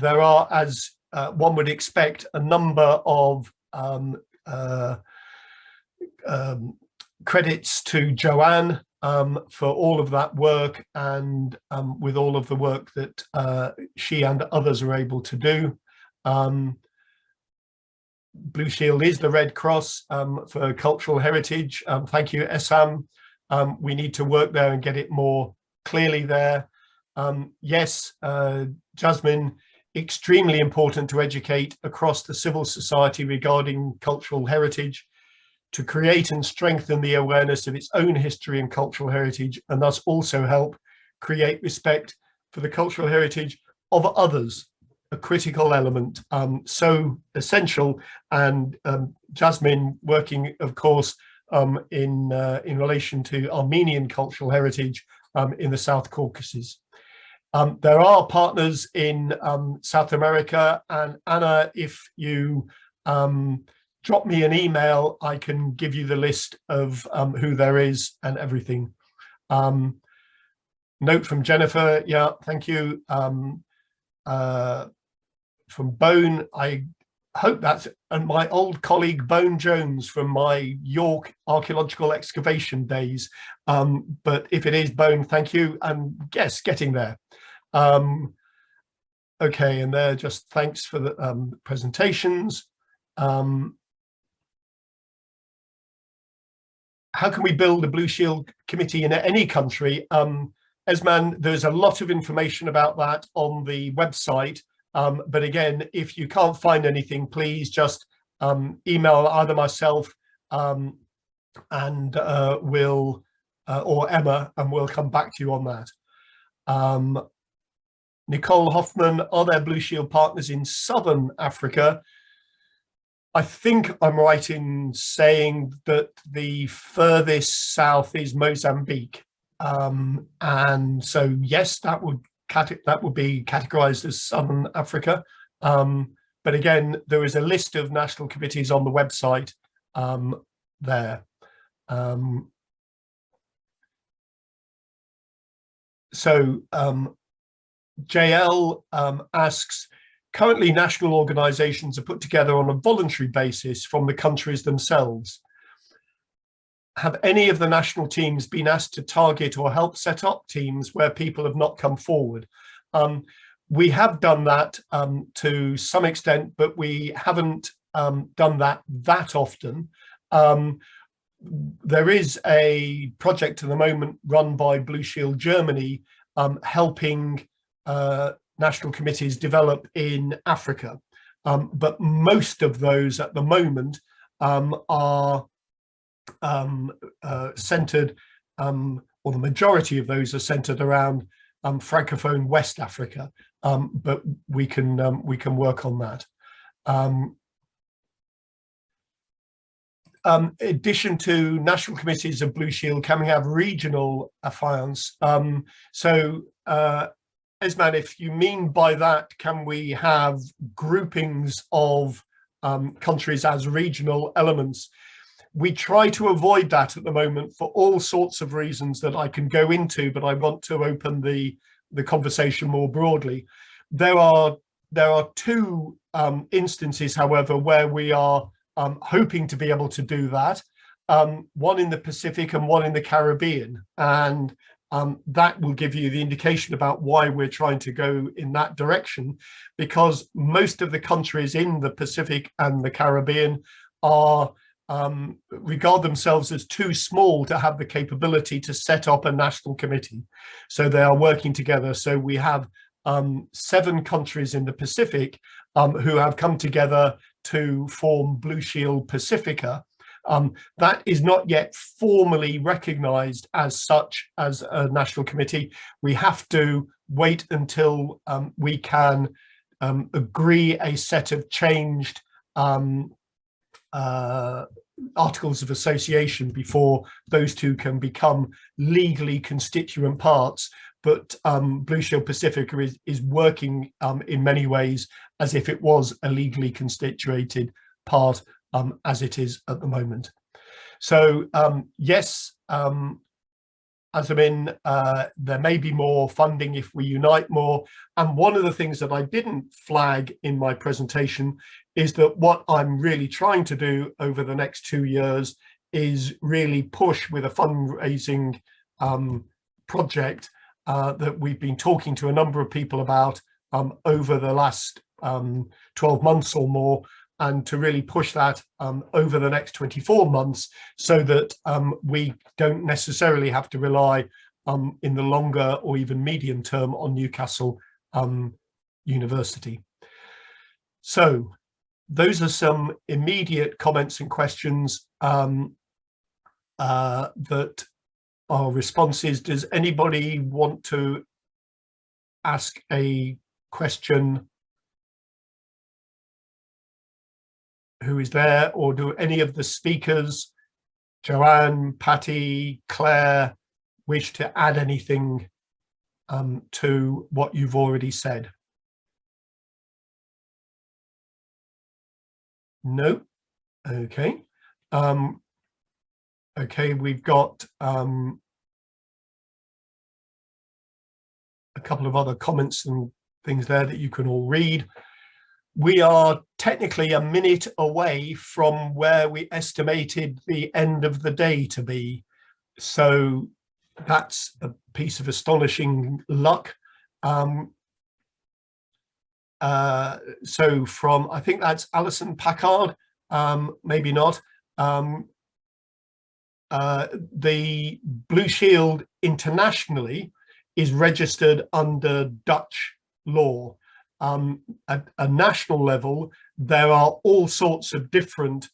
there are, as one would expect, a number of credits to Joanne for all of that work, and with all of the work that she and others are able to do. Blue Shield is the Red Cross for cultural heritage. Thank you, Essam. We need to work there and get it more clearly there. Yes, Jasmine, extremely important to educate across the civil society regarding cultural heritage, to create and strengthen the awareness of its own history and cultural heritage, and thus also help create respect for the cultural heritage of others, a critical element, so essential. And Jasmine working, of course, in relation to Armenian cultural heritage in the South Caucasus. There are partners in South America, and Anna, if you drop me an email, I can give you the list of who there is and everything. Note from Jennifer, yeah, thank you. From Bone, I hope that's my old colleague Bone Jones from my York archaeological excavation days. But if it is Bone, thank you, and yes, getting there. Okay, and there, just thanks for the presentations. How can we build a Blue Shield committee in any country? Esman, there's a lot of information about that on the website. But again, if you can't find anything, please just email either myself and or Emma, and we'll come back to you on that. Nicole Hoffman, are there Blue Shield partners in Southern Africa? I think I'm right in saying that the furthest south is Mozambique. And so, yes, that would be categorized as Southern Africa. But again, there is a list of national committees on the website there. JL asks, currently national organizations are put together on a voluntary basis from the countries themselves. Have any of the national teams been asked to target or help set up teams where people have not come forward? We have done that to some extent, but we haven't done that often. There is a project at the moment run by Blue Shield Germany helping national committees develop in Africa. But most of those at the moment are centered, or the majority of those are centered around Francophone West Africa, but we can work on that. In addition to national committees of Blue Shield, can we have regional affiance? Esman, if you mean by that, can we have groupings of countries as regional elements? We try to avoid that at the moment for all sorts of reasons that I can go into, but I want to open the conversation more broadly. There are two instances, however, where we are hoping to be able to do that. One in the Pacific and one in the Caribbean, and that will give you the indication about why we're trying to go in that direction, because most of the countries in the Pacific and the Caribbean are regard themselves as too small to have the capability to set up a national committee. So they are working together. So we have 7 countries in the Pacific who have come together to form Blue Shield Pacifica. That is not yet formally recognized as such as a national committee. We have to wait until we can agree a set of changed articles of association before those two can become legally constituent parts. But Blue Shield Pacifica is working in many ways as if it was a legally constituted part, as it is at the moment. So yes, Azamin, there may be more funding if we unite more. And one of the things that I didn't flag in my presentation is that what I'm really trying to do over the next 2 years is really push with a fundraising project that we've been talking to a number of people about over the last 12 months or more, and to really push that over the next 24 months so that we don't necessarily have to rely in the longer or even medium term on Newcastle University. So those are some immediate comments and questions that are responses. Does anybody want to ask a question who is there, or do any of the speakers, Joanne, Patty, Claire, wish to add anything to what you've already said? No? Okay. Okay, we've got a couple of other comments and things there that you can all read. We are technically a minute away from where we estimated the end of the day to be. So that's a piece of astonishing luck. So from, I think that's Alison Packard, maybe not. The Blue Shield internationally is registered under Dutch law. At a national level, there are all sorts of different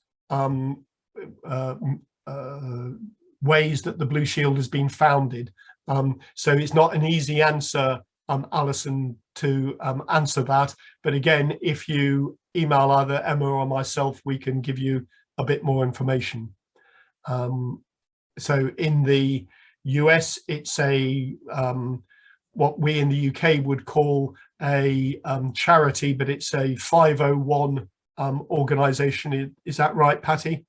ways that the Blue Shield has been founded. So it's not an easy answer, Alison, to answer that. But again, if you email either Emma or myself, we can give you a bit more information. So in the US, it's a what we in the UK would call a charity, but it's a 501 organization. Is that right, Patty?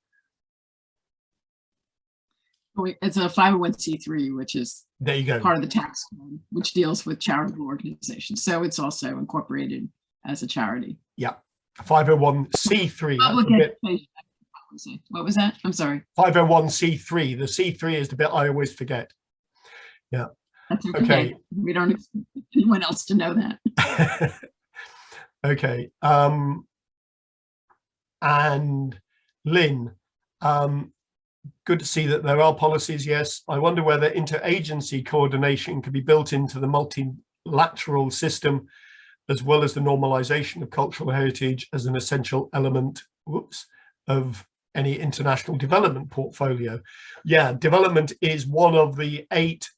It's a 501c3, which is there you go, part of the tax code, which deals with charitable organizations. So it's also incorporated as a charity. Yeah, 501c3. What was that? I'm sorry. 501c3. The C3 is the bit I always forget. Yeah. That's okay. We don't expect anyone else to know that. Okay. And Lynn, good to see that there are policies. Yes, I wonder whether interagency coordination could be built into the multilateral system, as well as the normalization of cultural heritage as an essential element of any international development portfolio. Yeah, development is one of the 8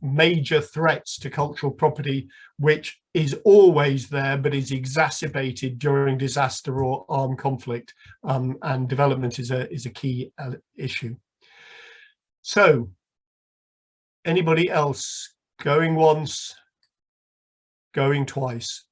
major threats to cultural property, which is always there, but is exacerbated during disaster or armed conflict. And development is a key issue. So, anybody else? Going once, going twice.